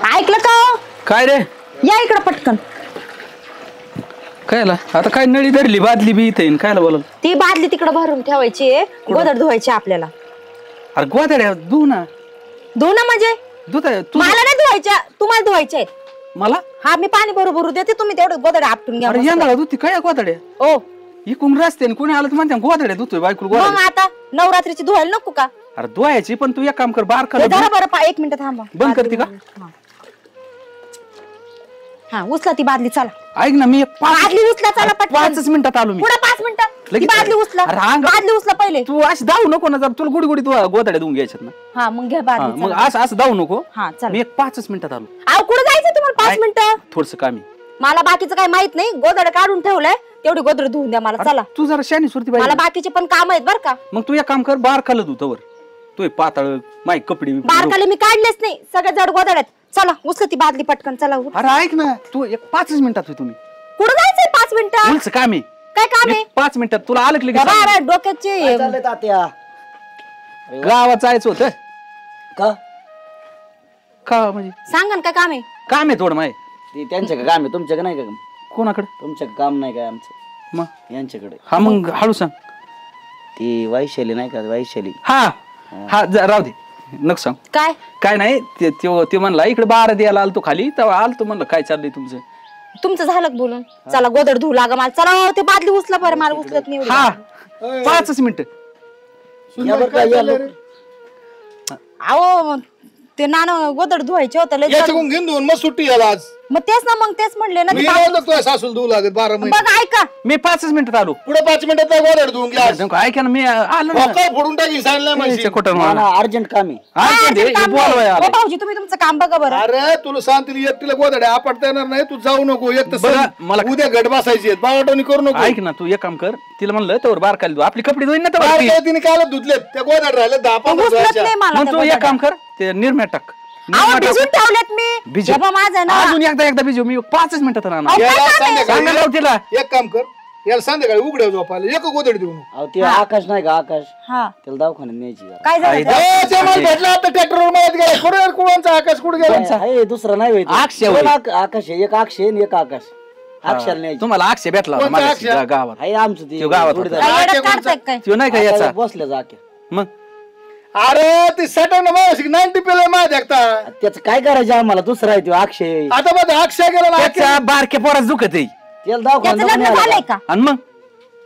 ऐकलं का? काय रे? या इकडं पटकन. कायला आता काय नळी धरली बादली बी इथे कायला बोलाल? ती बादली तिकडे भरून ठेवायची आहे, गोदड धुवायची आपल्याला. अरे गोदड्या धुऊ ना. धुव ना म्हणजे मला नाही धुवायच्या, तुम्हाला धुवायच्या आहेत. मला? हा मी पाणी भरू देते, तुम्ही तेवढं गोदड आपटून घ्या. अरे यंदा धुती काय गोदड्या? ओ इकून रस्त्याने कोणी आलं तर म्हणते गोदड्या धुतोय बायको मग गोदड्या. आता नवरात्रीची धुवायला नको का? अरे धुवायची पण तू एक काम कर बार हे धरा बरं, 1 मिनिट थांबा. बंद करते का? हा उचला ती बादली, चला. ऐक ना मी बादली उचला, चला पटकन. 5 मिनिटात आलो मी. पुढे 5 मिनिटं लगेच बादली उचला. बादली उचला पहिले. तू असं धावू नको ना, जर तुला गुडी गुडी तू गोदड्या धुवून घ्यायच्यात ना. हा मग घ्या बादली. मग असं धावू नको. हा चला. मी 5 मिनिटात आलो. अहो कुठे जायचं तुम्हाला? 5 मिनिटं. थोडस काम आहे. मला बाकीचं काही माहित नाही, गोदड काढून ठेवलंय, तेवढी गोदड धुवून द्या मला. चला तू जरा शानी सुरती मला पाहिजे. बाकीचे पण काम आहेत बर का. मग तू एक काम कर, बार खाल्लं तू तवर तू पातळ माय कपडे बारकाले मी काढलेच नाही, सगळे जड गोदड आहेत. चला उचल ती बादली पटकन, चला. अरे ऐक ना, तू एक 5 मिनिटात होय तुम्ही. कुठं जायचंय 5 मिनिटं? तुलचं काम आहे. काय काम आहे? 5 मिनिटात तुला आलं की लगेच बाबा डोक्याचे तात्या गावात जायचं होतं. का का म्हणजे सांगा ना काय काम आहे? काम आहे थोडं माय. ते त्यांच्याकडे काम आहे, तुमच्याकडे नाही का? कोणाकडे? तुमच्याकडे काम नाही काय आमचं? मग यांच्याकडे. हा मग हळू सांग. ती वैशाली नाही का? वैशाली. हा हा राहू दे, नको सांग. काय काय नाही ते म्हणला इकडे बारा द्यायला आलतो खाली, तेव्हा आलतो म्हणलं काय चाललंय तुमचं. तुमचं झालं का बोलून? चला गोदड धुवू लागा मला. चला ते बादली उचला बरं, मला उचलत नाही एवढी. हा 5 मिनिट. अहो ते नाणं गोदड धुवायचे होतं लय जड. याच्याकडून घेऊन देऊन मग सुट्टी याला आज मग तेच ना, मग तेच म्हणले ना मी ते लावलं तुझ्या सासूला धुवू लागत 12 महिने. बघ ऐका, मी 5 मिनिटात आलो. पुढे 5 मिनिटात नाही गोदड धुवून घ्या आज. ऐका ना, मी आलो ना. मोकळं फोडून टाकी सांगितलं माहिती. खोटं म्हणा. अर्जंट काम आहे. ऐका दे, हे बोलवाय हो आलंय. भाऊजी तुम्ही तुमचं काम बघा बरं. अरे तुला सांगतील एकटीला गोदड आपटता येणार नाही, तू जाऊ नको. एक तर बरं, मला- उद्या घट बसायची बावटवणी करू नको. ऐक ना, तू एक काम कर, तिला म्हणलं तर बार खाली धु, आपली कपडे धुईन ना तर बाहेर काय तिने काल धुतलेत त्या गोदड राहिले 10-15 उचलत धुवायच्या. नाही मला मग त्या तू एक गोदड्या. काम कर, ते निर्म्या टाक. अहो भिजून ठेवलेत मी. भिजव. बाबा माझं ना अजून एकदा भिजव, मी 5 मिनिटात राहणार. अहो, याला काय काम आहे? सांगा संध्याकाळी लाव तिला. एक काम कर, याला संध्याकाळी उघड्या झोपायला एक गोदड देऊ नको. अहो ते आकाश नाही का? आकाश हा त्याला दवाखान्यात न्यायची जरा. काय झालं? आई, ते मला भेटला आता ट्रॅक्टरवर मळत गेला. कुठे कुणाचा आकाश कुठे गेला? आहे दुसरा नाही होय. आकाश आहे, एक अक्षय आणि एक आकाश. अक्षर न्यायची. तुम्हाला अक्षय भेटला होता कोणता मागाशी अक्षय? गावात. आहे आमचं ते त्यो गावात जोडीदार. काय आके येड्यात काढताय काय? त्यो नाही का याचा? बसल्या जाके. मग अरे ते सटन मावशी 90 पेला माझ्या देखता. त्याचं काय करायचं आम्हाला? दुसरा आहे तो अक्षय. आता बघ अक्षय गेला ना, त्याच्या बारक्या पोरात दुखत आहे. त्याला त्याचं दवाखान्यात लग्न न्यायला झालंय का? का? आणि मग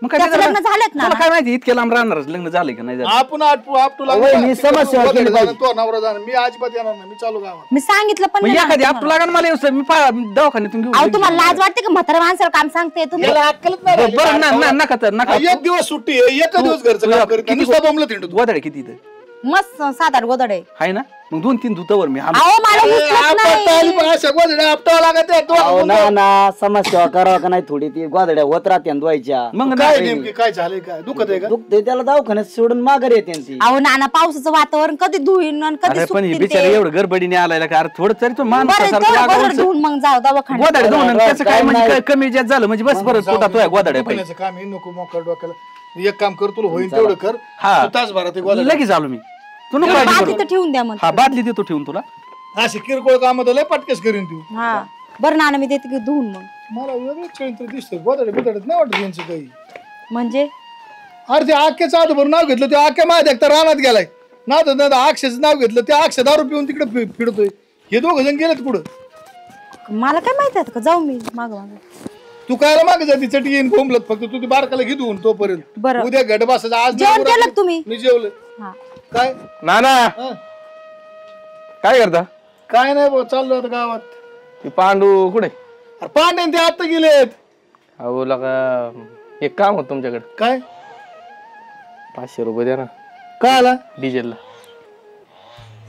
काय त्याचं त्याचं लग्न झालंय ना? तुला काय माहिती इतक्या लांब राहणार लग्न झालंय का नाही झालं? आपण आपटू वय, मी समस्या केली पाहिजे. तो नवरा जाणार, मी अजिबात येणार नाही. मी चालू गावात. मी सांगितलं पण मग नाही एखादी ना आपटू तुम्हाला. लागेल मला येऊ मी दवाखान्यातून घेऊन अहो तुम्हाला लाज वाटते का? म्हातारा माणसाला काम सांगते तुम्ही. याला अक्कलच नाही राहिली. बरं नका तर नका. एक दिवस सुट्टी आहे, एक दिवस घरचं काम करीत नाही. नुसता बोंबलत हिंडतो. गोदड्या किती इथं मस्त 7-8 गोदड आहे. आहे ना? मग 2-3 धुतावर मी आलो. अहो मला उचलत आपटता आली नाही. पण अशा गोधड्या आपटावं लागत आहे. अहो तो- ना ना समाजसेवा करावं का नाही? थोडी ती गोदड्या होत राहते आणि धुवायच्या. मग काय नाही. नेमकी काय झालंय? काय दुखत आहे का? दुखते त्याला दवाखान्यात सोडून माघारी येते ना ती. अहो नाना पावसाचं वातावरण कधी धुईन आणि कधी अरे पण सुकतील बिचारा ते. एवढं गडबडीने आलाय का? अरे थोडं तरी तो बरं माणसासारखं तेवढं गोदड वागावं. धुवून मग जाऊ दवाखान्यात. गोदड्या धुवून आणि त्याचं काय काय म्हणजे नाही. कमी जास्त झालं म्हणजे बस परत पोटात तुझ्या गोदड्या पाहिजे. दुखण्याचं काम आहे, नको मोकळ डोक्याला. एक काम कर, तुला होईल तेवढं कर. हा. तू तासभरात ते गोधड्या. लगेच आलो मी. तू नको काळजी बादली करू. तर ठेवून द्या मग. हा बादली देतो ठेवून तुला. अशी किरकोळ काम लय पटकेस करीन तू. हा बरं नाना मी देते की धुवून मग. मला वेगळंच काहीतरी दिसतं. गोधड्या बिधड्यात नाही वाटत यांचं काही. म्हणजे अरे ते आख्याचं आजोबर नाव घेतलं, ते आख्या माझ्या देखता रानात गेलाय. ना अक्षयचं नाव घेतलं, ते अक्षय दारू पिऊन तिकडे फिरतोय. हे दोघं जण गेलेत पुढं. मला काय माहिती आहे का? जाऊ मी माग माग. तू काय मागे जाती चटी येईन बोंबलत. फक्त तू ती बारकाला घेऊन तोपर्यंत. बरं. उद्या गट बसायचा. आज जेवण नाही केलं उरकलं. का तुम्ही? मी जेवलं. हा काय नाना हं? काय करता? काय नाही भाऊ, चाललो आता गावात. ते पांडू कुठे? अरे पांडे ते आता गेलेत. अहो लका एक काम होत तुमच्याकडे. काय 500 रुपये द्या ना काय आला डिझेलला.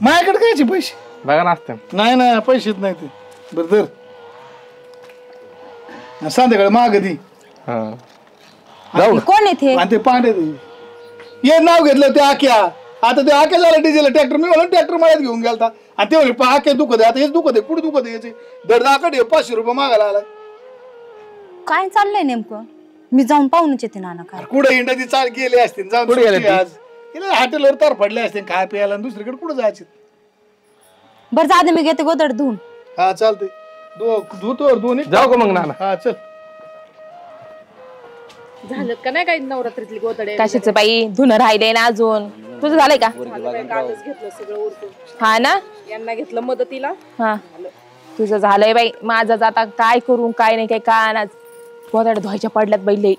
माझ्याकडे कायचे पैसे? बघा ना असतं. नाही ना, पैसेच नाही ते. बरं धर. संध्याकाळी माग दी. हा कोण येथे? आणि ते पांडे ये नाव घेतलं ते आख्या. आता ते आख्या झालं डिझेल ट्रॅक्टर. मी म्हणून ट्रॅक्टर माझ्यात घेऊन गेलता. आणि ते म्हणले आख्या दुखत आहे. आता हेच दुखत आहे. कुठे दुखत आहे याचे? दरदाकडे 500 रुपये मागायला आलाय. काय चाललंय नेमकं? मी जाऊन पाहूनच येते नाना. काय कुठे हिंडाची चाल गेले असतील. जाऊन कुठे गेले सुट्टी ते? आज. हॉटेलवर तर पडले असतील खाय प्यायला. दुसरीकडे कुठे जायचे? बरं जा दे, मी घेते गोदड धुवून. हा चालतंय धुतो दोन्ही. जाऊ का मग नाना? हा चल. झालं का नाही काही नवरात्रीतली गोदडे कशाचं बाई धुणं राहिलंय ना अजून. तुझं झालंय का? कालच घेतलं सगळं उरकून. हा ना. यांना घेतलं मदतीला. हा तुझं झालंय बाई. माझं आता काय करू काय नाही काय कानाच गोदड्या धुवायच्या पडल्यात बाई लई.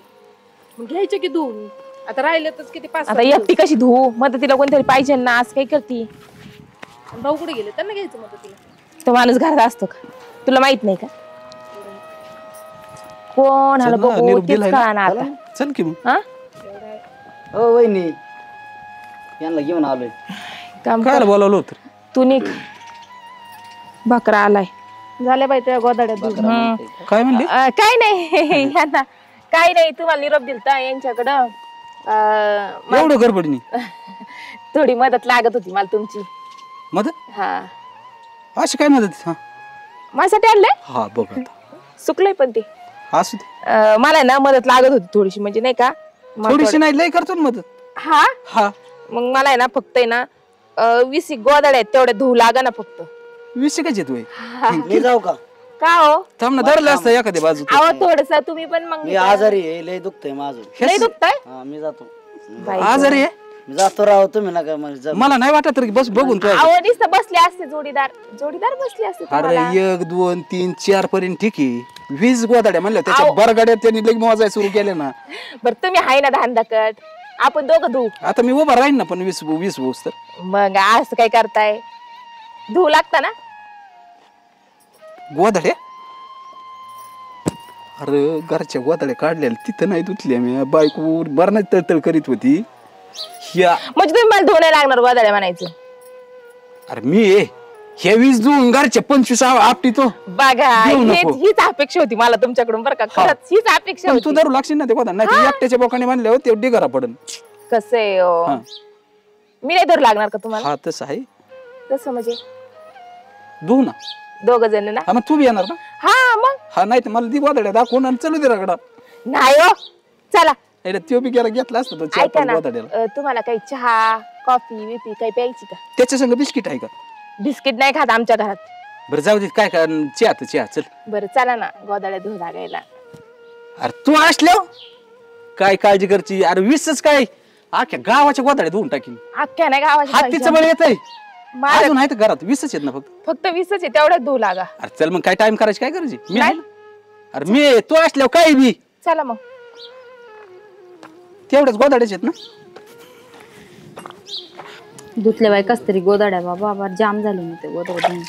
मग घ्यायचे की धुवून. आता राहिलेतच किती 5 आता एकटी कशी धुवू? मदतीला कोणतरी पाहिजे ना. आज काय करती? भाऊ कुठे गेले त्यांना घ्यायचं मदतीला. तो माणूस घरात असतो का? तुला माहित नाही का? कोण आलं चल ना, बघू निरोप तेच दिलाय ना. कळना आता. चल की मग. हा हो वहिनी यांना घेऊन आलोय. काम काय बोलावलं होतं? तू निघ. बकरा आलाय. झाल्या बाई त्या गोदड्या धुवून. काय म्हणली? काय नाही यांना काय नाही. तुम्हाला निरोप दिलता यांच्याकडं. एवढं गडबडीने थोडी मदत लागत होती मला तुमची. मदत? हा अशी काय मदत? हा माझ्यासाठी आणलंय. हा बघ आता. सुकलंय पण ते. असू दे. मला ना मदत लागत होती थोडीशी. म्हणजे नाही का मला थोडीशी नाही लय करतो ना मदत. हा हा मग मला आहे ना फक्त आहे ना 20 गोदड्या आहेत तेवढ्या धुवू लागा ना फक्त. 20 काय येतोय? मी जाऊ का? का हो? थांब ना, धरलं असतं एखाद्या बाजू. अहो थोडस तुम्ही पण मग मी आजारी आहे लय दुखतंय माझं. लय दुखताय. हा मी जातो. बाई आजारी आहे? मी जातो राव तुम्ही नका मग जा. मला नाही वाटत तर बस बघून तू. अहो नुसतं बसले असते जोडीदार बसले असते अरे तुम्हाला. 1 2 3 4 पर्यंत ठीक आहे. 20 गोदाड्या म्हणलं त्याच्या बरगाड्यात त्यांनी लग मोजाय सुरू केले ना. बरं तुम्ही आहे ना धांदाकट. आपण दोघं धुवू. आता मी उभा राहीन ना पण 20 बोस तर. मग असं काय करताय? धुवू लागता ना. गोदाड्या? अरे घरच्या गोदाड्या काढलेल्या तिथं नाही धुतल्या मी. बायको बरं नाही तळतळ करीत होती. म्हणजे तुम्ही मला धुवू नाही लागणार गोदड्या म्हणायचं. अरे मी हे 20 धुवून घरच्या 25 आपटी तो. बघा देऊ नको. हीच अपेक्षा होती मला तुमच्याकडून बरं का. खरंच हीच अपेक्षा पण तू होती. धरू लागशील ना ते गोदा. नाही तर एकट्याच्या बोकाने म्हणल्यावर ते डिगरा पडन. कसं आहे हो? हा. मी नाही धरू लागणार का तुम्हाला? हा तसं आहे. तसं म्हणजे धुऊ ना. दोघ जण ना. हा मग तू बी येणार ना. हा मग हा नाही तर मला दी गोदाड्या दाखवून आणि चलू दे रगडा. नाही हो. चला त्यो बी गेला घेतला असतो तो 4 ऐका 5 ना. गोदाड्याला. तुम्हाला काही चहा कॉफी विपी काही प्यायची का? त्याच्या संग बिस्किट आहे का? बिस्किट नाही खात आमच्या घरात. बरं जाऊ दे. काय काय चहा चल. बरं चला ना गोदाड्या धुवू लागायला. अरे तू असल्यावर काय काळजी करची? अरे 20च काय अख्ख्या गावाच्या गोदाड्या धुवून टाकीन. अख्ख्या नाही गावाची हातीचं बळ येत आहे. माझ्या- अजून आहे तर घरात 20च आहेत ना फक्त. फक्त 20च आहे तेवढ्याच धुवू लागा. अरे चल मग काय टाइम करायची काय करायची? मी आहे नाही. ना. अरे मी तू असल्यावर काय बी चला मग. तेवढ्याच गोदाड्याच आहेत ना. धुतले बाई कस तरी गोदड्या. बाबा जाम झाले ना ते गोदड धुवून.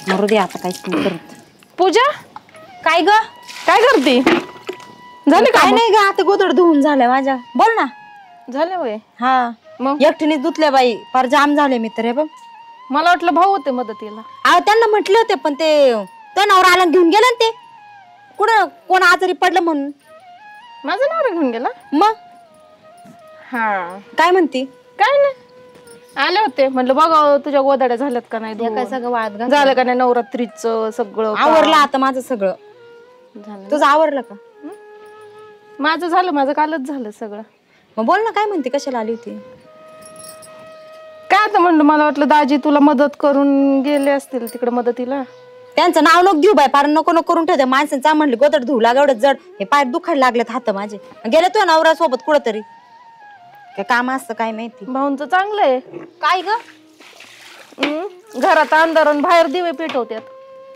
मरू दे आता काहीच नाही करत. पूजा काय ग? काय करते? झाले काय काय नाही ग, आता गोदड धुवून झालंय माझ्या. बोल ना. झाले होय. हा मग? एकटीनेच धुतल्या बाई. फार जाम झाले मी तर. हे बघ मला वाटलं भाऊ होते मदतीला. अहो त्यांना म्हटले होते पण ते तो नवरा आला घेऊन गेला ना ते. कुठं कोण आजारी पडलं म्हणून. माझा नवरा घेऊन गेला. मग हा काय म्हणती? काय नाही आले होते म्हणलं बघा तुझ्या गोदाड्या झाल्यात का नाही हे काय धुवून. सगळं वाळत घातलं. झालं का नाही नवरात्रीचं सगळं आवरलं आता माझं सगळं. झालं. तुझं आवरलं का? माझं झालं माझं कालच झालं सगळं. मग बोल ना काय म्हणते, कशाला आली होती? काय आता म्हणलं मला वाटलं दाजी तुला मदत करून गेले असतील तिकडे मदतीला. त्यांचं नाव नको घेऊ बाय. फार नको नको करून ठेवते माणसांचा. म्हणले गोदड धुवू लागा एवढं जड. हे पाय दुखायला लागलेत हात माझे. गेले तो नवरा सोबत कुठं तरी. काय काम असतं काय माहिती. भाऊंचं चांगलं आहे. काय ग घरात अंधारून बाहेर दिवे पेटवतात.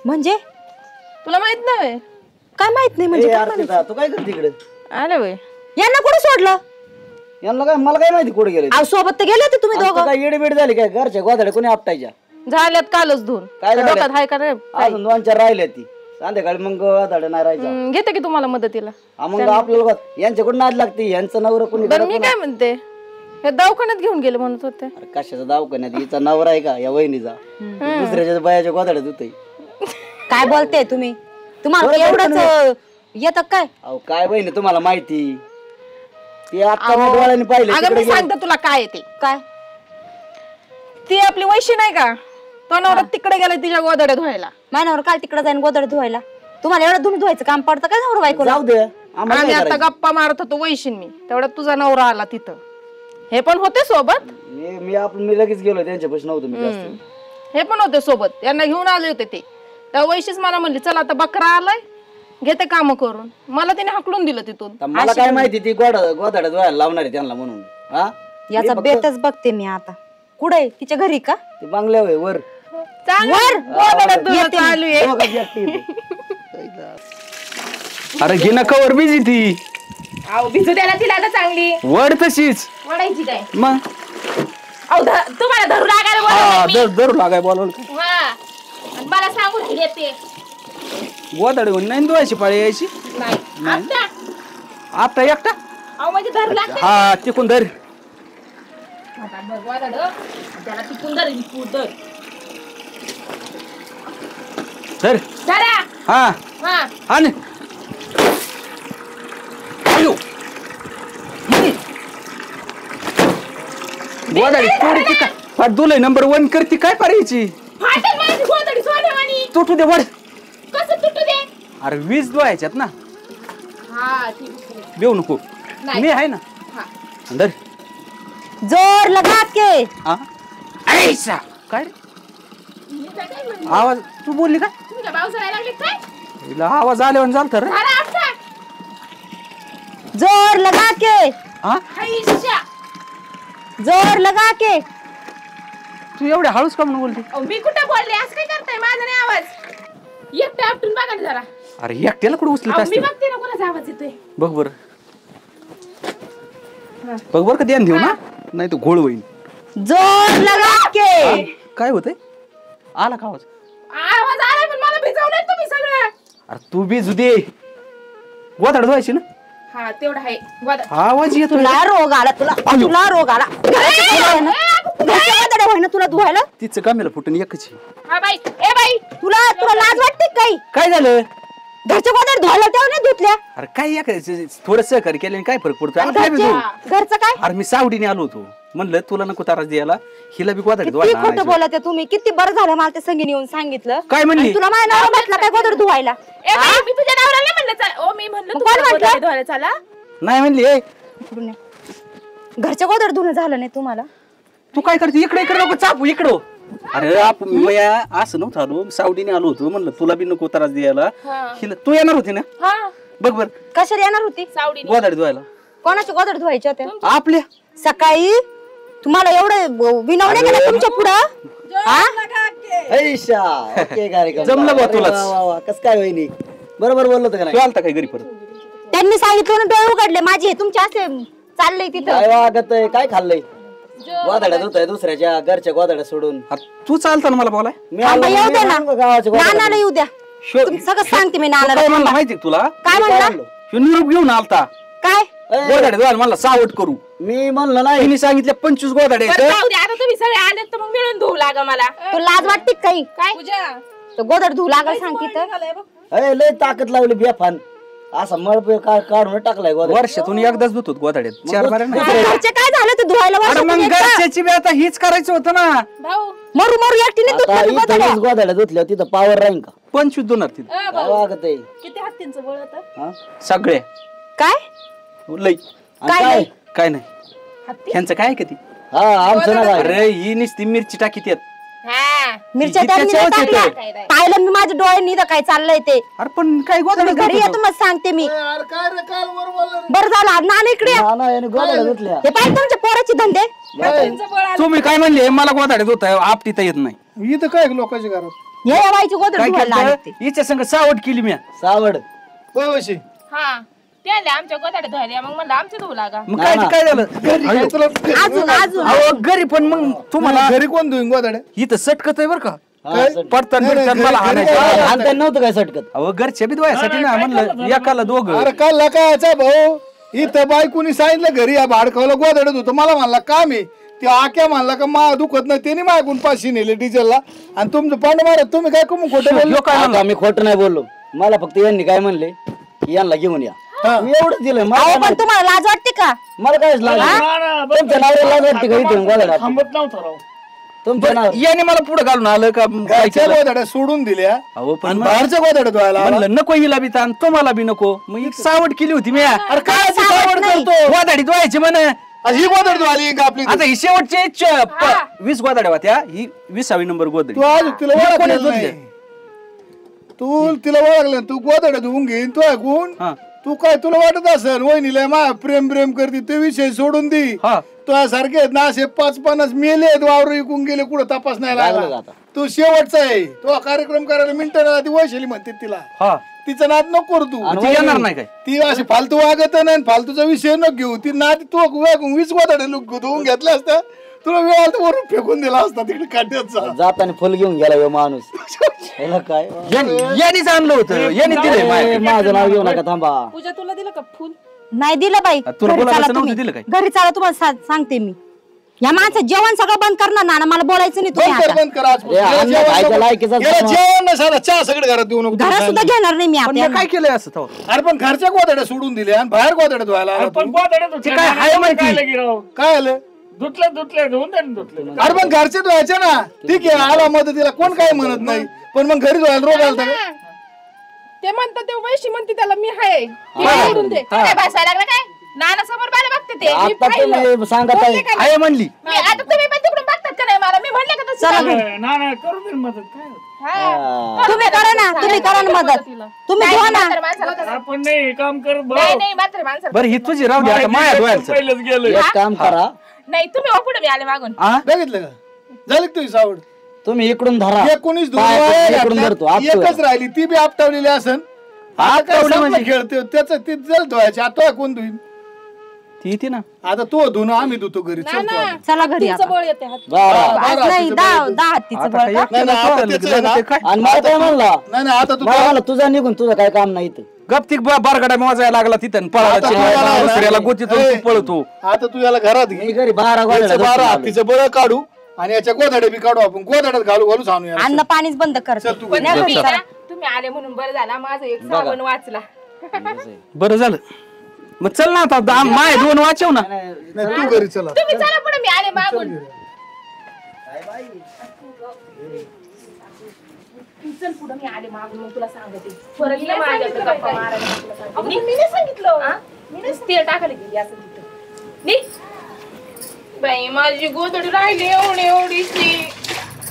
म्हणजे तुला माहित नाही. काय माहित नाही म्हणजे ए, काय अर्पिता, तू काय करते इकडे? आले वय यांना कुठं सोडलं? यांना काय मला काय माहिती कुठे गेले? अहो सोबत तर गेले होते तुम्ही दोघं. काय येडबेड झाली काय? घरच्या गोदाड्या कोणी आपटायच्या? झाल्यात कालच धुवून. काय झालं? डोक्यात हाय का नाही? अजून 2-4 राहिले ती. संध्याकाळी मग गोदाड्या नाही राहायच्या. घेते की तुम्हाला मदतीला. मग आपल्याला यांच्याकडून नाद लागते. यांचं नवरा कोणी बरं मी काय म्हणते हे दवाखान्यात घेऊन गेले म्हणत होते. अरे कशाचा दवाखान्यात? हिचा नवरा आहे का या वहिनीचा? दुसऱ्याच्या बायाच्या गोदाड्यात होते. काय बोलते तुम्ही? तुम्हाला एवढंच येतं काय? अहो काय बहिणी तुम्हाला माहिती? ती आता मी डोळ्याने पाहिले अगं तिकडे मी गेली. सांगते तुला काय आहे ते. काय ती आपली वैशी नाही का? तो नवरा तिकडे गेला तिच्या गोदड्या धुवायला. मानावर काल तिकडे जाईन गोदड धुवायला. तुम्हाला एवढं धुणं धुवायचं काम पडतं काय नवरा बायकोला? जाऊ दे आम्हाला आम्ही काय आता करायचं? गप्पा मारत होतो वैशीन मी तेवढ्यात तुझा नवरा आला तिथं. हे पण होते सोबत. मी लगेच गेलो त्यांच्यापाशी नव्हतं मी जास्त. हे पण होते सोबत, यांना घेऊन आले होते ते. तर वैशीच मला म्हणली चल आता बकरा आलाय घेते काम करून, मला तिने हाकलून दिलं तिथून. तर मला काय माहिती ती गोदाड्यात व्हायला लावणार आहे त्यांना म्हणून. हा याचा बेतच बघते मी आता. कुठे तिच्या घरी का? ती बांगल्या वर वर चालू आहे. दोघांची एकटी आहे. अरे घे ना कवर बिजी ती अहो भिजू द्या ना तिला आता चांगली. वड तशीच वडायची काय? मग अहो तुम्हाला धरू लागायला हा बोलवलंय मी. धरू लागाय बोलवलं हा आणि मला सांगून राहिले ते. गोदाडे होऊन नाही धुवायची पाळी यायची नाही आता आता एकटा अहो म्हणजे धरू लागते. हा तिकून धर आता बघ वादळ, त्याला टिपून धर धर धर धरा. हा हा आणि गोदाडी तोडीची काय फाट दुलय नंबर 1 करती काय पारायची फाटेल माझी गोधडी सोन्यावानी. तुटू दे वड. कसं तुटू दे? अरे 20 धुवायच्यात ना हा ठीक आहे. देऊ नको नाही. मी आहे ना हा धर जोर लगा के. हा ऐसा काय रे? मी काय काय म्हणले? आवाज तू बोलली का तुम्ही काय पावसाळ्याला लागले काय? हिला आवाज आल्यावर झालत रे धरा आता. जोर लगा के. हा हैशा. जोर लगा के. तू एवढ्या हळूच का म्हणून बोलते अहो मी कुठं बोलले? असं काय करताय? माझा नाही आवाज. एकटा आपटून बघा ना जरा. अरे एकट्याला कुठे उचलत अहो मी असते बघते ना कोणाचा आवाज येतोय. बघ बर बघ बर का ध्यान देऊ ना नाही तर घोळ होईल जोर लगा के. काय होतंय आला का आवाज आवाज आलाय पण मला भिजवलंय तुम्ही सगळं. अरे तू बी जुदे गोदाड धुवायची ना हा तेवढं आहे. गोधड. आवाज येतो तुला रोग आला. तुला रोग आला. घरच्या गोधड्या होय ना तुला धुवायला. तिचं कामेला फुटून एकच आहे. हा बाई ए बाई तुला लाज वाटते का काही? काय झालं घरच्या गोधड्या धुवायला तेव्हा नाही धुतल्या. अरे काय थोडं सहकार्य केल्याने काय फरक पडतो आता काय बी धुवू. घरचं काय? अरे मी सावडीने आलो होतो म्हणलं तुला नको तारास द्यायला हिला बी गोदाड किती धुवायला खोटं आणायचं. बोलत आहे तुम्ही. किती बरं झालं मला ते संगीने येऊन सांगितलं. काय म्हणली? आणि तुला माझ्या नाव म्हटलं काय गोधड धुवायला. ए बाई मी तुझ्या नवऱ्याला नाही म्हणलं चल. ओ मी म्हणलं मग तू कोण म्हटलं? गोधडी धुवायला चला. नाही म्हणली ए, इकडून ये. घरच्या गोधड धुणं झालं नाही तुम्हाला. तू काय करते इकडे इकडे नको चापू इकडं. अरे आपण असं नव्हतं आलो सावडीने आलो होतो म्हणलं तुला बी नको त्रास द्यायला हिला तू येणार होती ना हा बघ बर कशाला येणार होती? सावडीने. गोदाड धुवायला कोणाची गोधड धुवायची होत्या? आपल्या सकाळी तुम्हाला एवढं विनवणे केलं तुमच्या पुढं. हैशा. ओके कार्यक्रम जमलं बा तुलाच. वा, वा, वा. कसं काय वहिनी बरोबर बोललो होतं का तू नाही? आलता काय घरी परत त्यांनी सांगितलं ना डोळे उघडले माझे. तुमचे असे चाललंय तिथं. काय वागत आहे काय खाल्लंय गोदाड्यात होतंय दुसऱ्याच्या घरच्या गोदाड्या सोडून. अरे तू चालता ना मला बोलाय मी थांबा, आलो येऊ मी दे ना. सांगू गावाच्या गोदाड्या. नानाला येऊ द्या. तुम्ही सगळं सांगते मी नानाला. काय म्हणला माहिती तुला काय म्हणला? ह्यो निरोप घेऊन आलता काय? गोदाडे धुवायला मला सावट करू मी म्हणलो नाही. तिने सांगितलं 25 गोदाडे बरं जाऊ दे आता तुम्ही सगळे आलेत तर मग मिळून धुवू लागा मला. तू लाज वाटते का काही? काय तो गोधड धुऊ लागल सांगते तर. अय, लय ताकद लावली बेफान. असा मळ काढून टाकलाय गोदाड्या. वर्षातून एकदाच धुतो गोदाड्यात 4 बार नाही घरचे काय झालं ते धुवायला अरे वर्षातून मग एकदा? घरच्याची बी आता हीच करायचं होतं ना भाऊ मरू मरू एकटीने आता धुतल्या इथं गोधड्या. वीस गोधड्या धुतल्या तिथं पावर राहील का? 25 दोनार तिथे काय वागत आहे? किती हत्तींचं बळ होतं? हा? सगळे काय लई आणि काय? काय नाही ह्यांचं काय का ती हा आमचं ना काय अरे ही नुसती मिरची टाकी त्यात हा मिरच्या ती त्यांनी नाही त्याच्यावरच येतं. टाकल्या. पाहिलं मी माझ्या डोळ्यांनी इथं काय चाललंय ते. अरे पण काय गोदाडे तुम्ही घरी येतो मग सांगते मी. अरे काय रे काल वर बोलला रे. बरं झालं नाना इकडे या. ना याने गोधड्या धुतल्या. हे पाहिजे तुमच्या पोराचे धंदे. तुम्ही काय म्हणले मला गोदाडे होत आपटीता येत नाही इथं काय लोकांच्या घरात हे बाईची गोधड काय धुवायला आले ते. केलं हिच्या संग सावट केली मी सावड होय वशी. हा ते आले आमच्या गोदाड्या धुवायला मग म्हणलं आमच्या धुवू लागा. मग काय ना. काय झालं घरी तुला अजून अजून अहो घरी पण मग तुम्हाला घरी कोण धुईन गोदाड्या? इथं सटकत आहे बरं का हा, सट- पडताना नाही, बिडताना घरी- मला घरी हाणायचं. काय- आणि त्यांना नव्हतं काय सटकत. अहो घरच्या बी धुवायसाठी ना म्हणलं एकाला दोघं अरे काल लकायचा भाऊ इथं बायकोनी सांगितलं घरी या भाडकावला गोदडत होतं. मला म्हणला काम आहे ते आक्या म्हणला का मा दुखत नाही त्याने मागून 500 नेले डिझेलला आणि तुमचं पांड मारत तुम्ही काय कमू खोटं बोललो. ह्यो काय म्हणला? आता मी खोटं नाही बोललो. मला फक्त यांनी काय म्हणले की यांना घेऊन या. मी एवढंच दिलं. अहो मला पण तुम्हाला लाज वाटते का? मला कायच लागलं. तुमच्या नावाला लाज वाटते का इथून गोधड्या? थांबत नव्हता राव. तुमच्या नावावर याने मला पुढे घालून आलं का काय घरच्या केलं? गोदड्या सोडून दिल्या अहो पण आणि मग- बाहेरच्या गोदड्या धुवायला आला. म्हणलं नको हिला बी ताण तुम्हाला बी नको मग एक सावड केली होती मी अरे काय ती सावड सावड नाही. करतो? वादाडीत व्हायची म्हण ही गोदड तू आली का आपली आता ही शेवटचे 20 गोदाड्या होत्या, ही 20वी नंबर गोदडी. तू आज तिला ही कोणी ओळखलं धुतली? नाही. तू तिला ओळखलं, तू गोदड धुवून घेईन तू ऐकून. हा. तू काय तुला वाटत असेल वहिनीला मा प्रेम करते ते विषय सोडून दे. हा. तो सारखे आहेत ना असे 5-50 मेले वावर विकून गेले, कुठं तपास नाही लागलं लागला. आता. तू शेवटचा आहे. तो कार्यक्रम करायला मिनिटं ती वैशाली म्हणते तिला. हा. तिचं नाद नको करू तू. ती येणार नाही काय? ती अशी फालतू वागत नाही, फालतूचा विषय नको घेऊ. ती नाद तू 20 गोदाडे धुवून घेतले असतं, तुला वेळ तर वरून फेकून दिला असता तिकडे काट्याचा. जाताना फुल घेऊन गेला ह्यो माणूस. याला काय यांनीच आणलं होतं, यांनी दिलंय माझ्याकडे. माझं नाव घेऊ नका, थांबा. पूजा तुला दिलं का फुल? नाही दिलं बाई. तुला घरी बोलायचं चला नव्हतं तुम्ही. दिलं काय? घरी चला, तुम्हाला सांगते मी. या माणसं जेवण सगळं बंद करणार ना, मला बोलायचं नाही तुम्ही आता. बंद कर आज. ए, अन्न खायच्या लायकीचा जेवण नाही साधा, चहा सगळं घरात देऊ नको. घरात सुद्धा घेणार नाही मी पण आपल्या. मी काय केलंय असं तेव्हा? अरे पण घरच्या गोदड्या सोडून दिले आणि बाहेर गोदड्या धुवायला आला तू. ते काय हाय माहिती? काय आलं? अरे पण घरचे धुवायचे ना. ठीक आहे, आला मदतीला, कोण काय म्हणत नाही, पण मग घरी धुवायला रोग आलता का? ते म्हणतात ते वैशी म्हणते त्याला मी हाय. काय भासायला लागलं काय? नाना समोर मला बघते ते. मी आता पाहिलं. तुम्ही सांगत आहे. हाय म्हणली. आता तुम्ही पण तिकडून बघतात का नाही मला? मी म्हणले का तसं? चला घरी. तुम्ही करा ना, तुम्ही करा ना मदत. तुम्ही धुवा ना. म्हाताऱ्या माणसाला नाही म्हाताऱ्या माणसाला. बरं ही तुझी राहू दे आता, माया धुवायचं. एक काम करा, नाही तुम्ही पुढे मी आले मागून. बघितलं का? झाली का तुझी सावड? तुम्ही इकडून धरा. 19 पाय धुवायला इकडून धरतो, आपटू. एकच राहिली, ती बी आपटावलेली असन. खेळते त्याच ती जल धुवायची. आता कोण धुईन? ती येते ना. आता तो धुणं आम्ही धुतो घरी. चल तू आता. चला घरी आता. बळ येते हात. बरं. आज नाही, दहा हत्तीचं आता बळ काय का? एकट्याला नाही, आता सोडायला त्याचं गेलं आहे ते ना. काय? आणि मला काय म्हणला? नाही आता तू मला म्हणला तुझा निघून, तुझं काय काम नाही इथं. गपतिक बारगडा मोजायला लागला तिथं पळाला आता चिल्लायला, तुम्हाला आहे ना, दुसऱ्याला गोचीतून ए, तू पळतो. आता तू याला घरात घे. मी घरी 12 याचं गोळ्या 12 हत्तीचं बळ काढू आणि याच्या गोधड्या बी काढू आपण. गोधड्यात घालू सांगू याला. अन्न पाणीच बंद कर. चल तू पण घरी. तुम्ही ना, तुम्ही आले म्हणून बरं झाला. माझं एक साबण वाचला. बरं झालं. मग चल ना आता, माय 2 वाचव ना. नाही तू घरी चला. तुम्ही चला पुढे, मी आले मागून. चल पुढे, मी आले मागून, मग तुला सांगते. परत ये माझ्याकडे गप्पा मारायला, मग तुला सांगते. मी नाही सांगितलं. मी तेल टाकायला गेली असं तिथं. नी बाई माझी गोदडी राहिली एवढीशी.